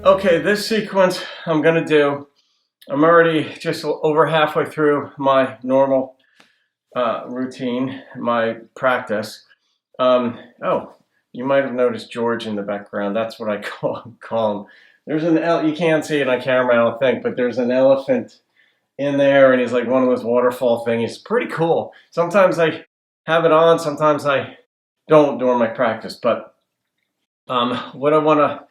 Okay, this sequence I'm going to do, I'm already just over halfway through my normal routine, my practice. Oh, you might have noticed George in the background. That's what I call him. There's you can't see it on camera, I don't think, but there's an elephant in there, and he's like one of those waterfall things. It's pretty cool. Sometimes I have it on, sometimes I don't during my practice. But what I want to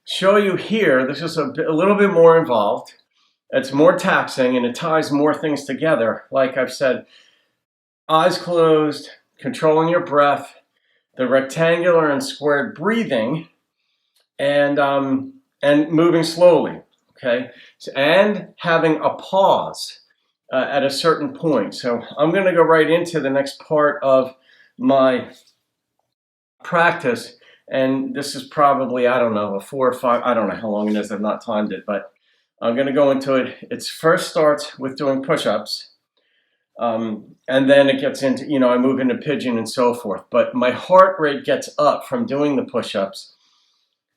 show you here, this is a little bit more involved. It's more taxing, and it ties more things together. Like I've said, eyes closed, controlling your breath, the rectangular and squared breathing, and moving slowly. Okay, and having a pause at a certain point. So I'm going to go right into the next part of my practice, and this is probably, I don't know, a 4 or 5, I don't know how long it is, I've not timed it, but I'm going to go into it. It first starts with doing push-ups, and then it gets into, I move into pigeon and so forth, but my heart rate gets up from doing the push-ups,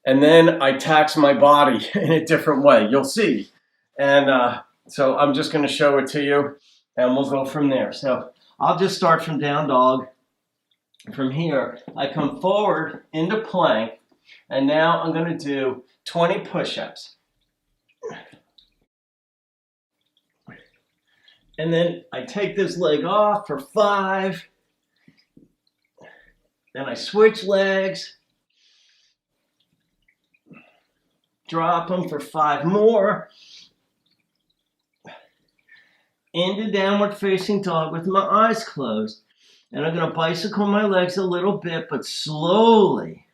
and then I tax my body in a different way. You'll see. And so I'm just going to show it to you, and we'll go from there. So I'll just start from down dog. From here, I come forward into plank, and now I'm going to do 20 push-ups. And then I take this leg off for 5. Then I switch legs. Drop them for 5 more. Into downward facing dog with my eyes closed. And I'm going to bicycle my legs a little bit, but slowly.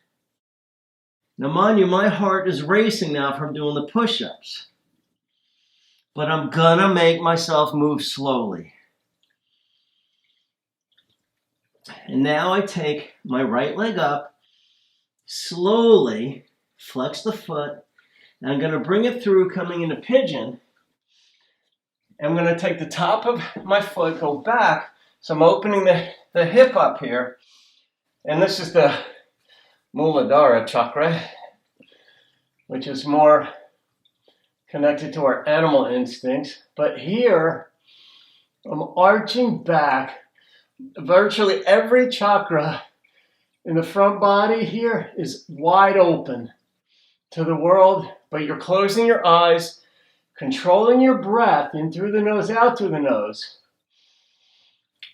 Now, mind you, my heart is racing now from doing the push-ups. But I'm going to make myself move slowly. And now I take my right leg up, slowly flex the foot, and I'm going to bring it through coming into pigeon. I'm going to take the top of my foot, go back, so I'm opening the hip up here, and this is the Muladhara chakra, which is more connected to our animal instincts. But here, I'm arching back. Virtually every chakra in the front body here is wide open to the world, but you're closing your eyes, controlling your breath in through the nose, out through the nose.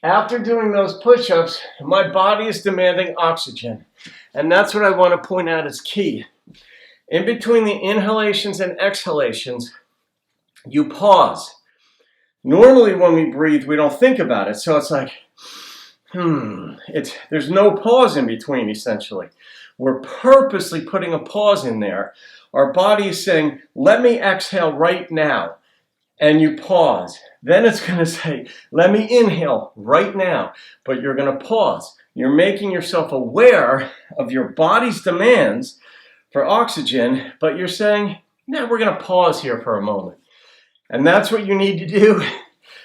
After doing those push-ups, my body is demanding oxygen. And that's what I want to point out is key. In between the inhalations and exhalations, you pause. Normally when we breathe, we don't think about it. So it's like, there's no pause in between, essentially. We're purposely putting a pause in there. Our body is saying, let me exhale right now. And you pause. Then it's going to say, let me inhale right now. But you're going to pause. You're making yourself aware of your body's demands for oxygen, but you're saying, we're going to pause here for a moment. And that's what you need to do.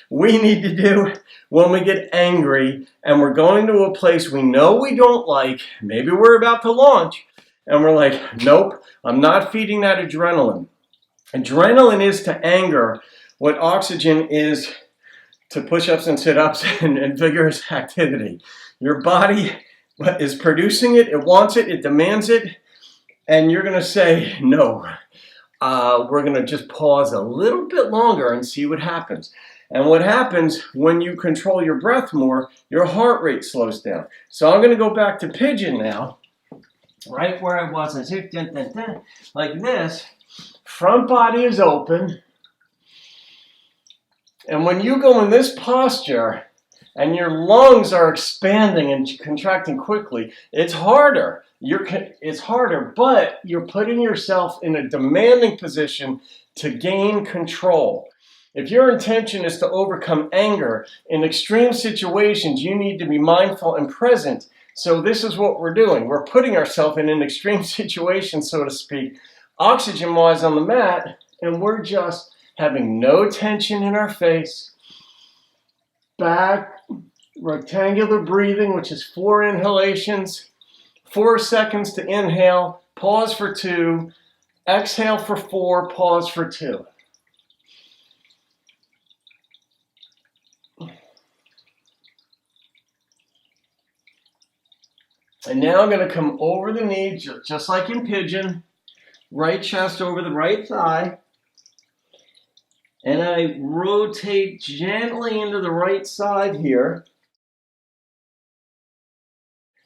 We need to do when we get angry and we're going to a place we know we don't like. Maybe we're about to launch, and we're like, nope, I'm not feeding that adrenaline. Adrenaline is to anger what oxygen is to push-ups and sit-ups and vigorous activity. Your body is producing it, it wants it, it demands it, and you're going to say, no, we're going to just pause a little bit longer and see what happens. And what happens when you control your breath more, your heart rate slows down. So I'm going to go back to pigeon now, right where I was. I say, like this. Front body is open. And when you go in this posture and your lungs are expanding and contracting quickly, it's harder. It's harder, but you're putting yourself in a demanding position to gain control. If your intention is to overcome anger, in extreme situations, you need to be mindful and present. So this is what we're doing. We're putting ourselves in an extreme situation, so to speak, oxygen-wise on the mat, and we're just having no tension in our face. Back, rectangular breathing, which is 4 inhalations, 4 seconds to inhale, pause for 2, Exhale for 4, pause for 2. And now I'm going to come over the knee, just like in pigeon. Right chest over the right thigh. And I rotate gently into the right side here.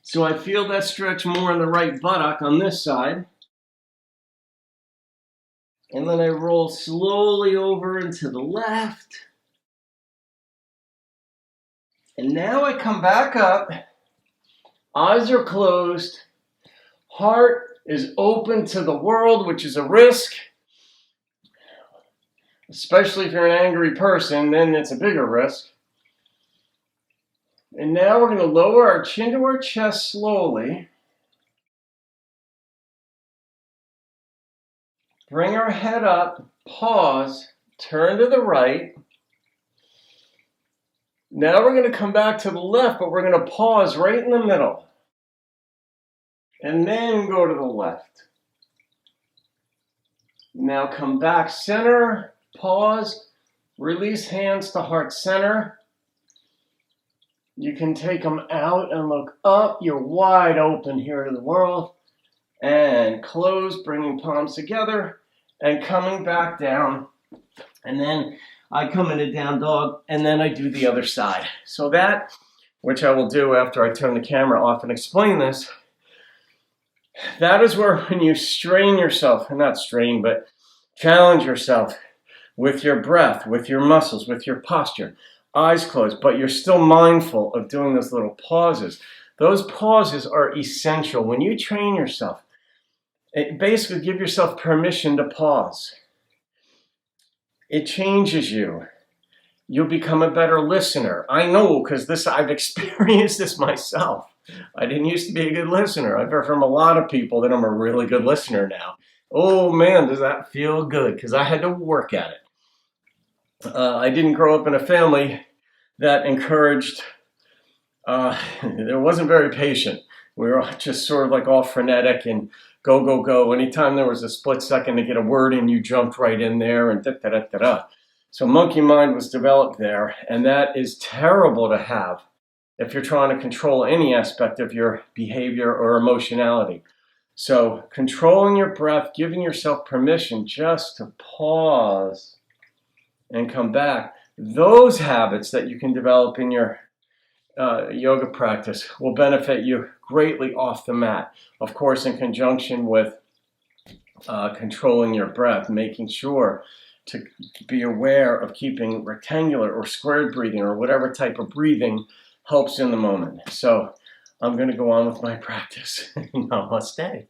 So I feel that stretch more in the right buttock on this side. And then I roll slowly over into the left. And now I come back up. Eyes are closed. Heart is open to the world, which is a risk. Especially if you're an angry person, then it's a bigger risk. And now we're going to lower our chin to our chest slowly. Bring our head up, pause, turn to the right. Now we're going to come back to the left, but we're going to pause right in the middle. And then go to the left. Now come back center, pause, release hands to heart center. You can take them out and look up. You're wide open here to the world. And close, bringing palms together and coming back down. And then I come into down dog and then I do the other side. So that, which I will do after I turn the camera off and explain this, that is where when you strain yourself, not strain, but challenge yourself with your breath, with your muscles, with your posture, eyes closed, but you're still mindful of doing those little pauses. Those pauses are essential. When you train yourself, basically give yourself permission to pause. It changes you. You'll become a better listener. I know, because I've experienced this myself. I didn't used to be a good listener. I've heard from a lot of people that I'm a really good listener now. Oh man, does that feel good, because I had to work at it. I didn't grow up in a family that encouraged, it wasn't very patient. We were just sort of like all frenetic and go, go, go. Anytime there was a split second to get a word in, you jumped right in there and da-da-da-da-da. So monkey mind was developed there, and that is terrible to have if you're trying to control any aspect of your behavior or emotionality. So controlling your breath, giving yourself permission just to pause and come back. Those habits that you can develop in your yoga practice will benefit you greatly off the mat. Of course, in conjunction with controlling your breath, making sure to be aware of keeping rectangular or squared breathing or whatever type of breathing helps in the moment. So I'm going to go on with my practice. Namaste.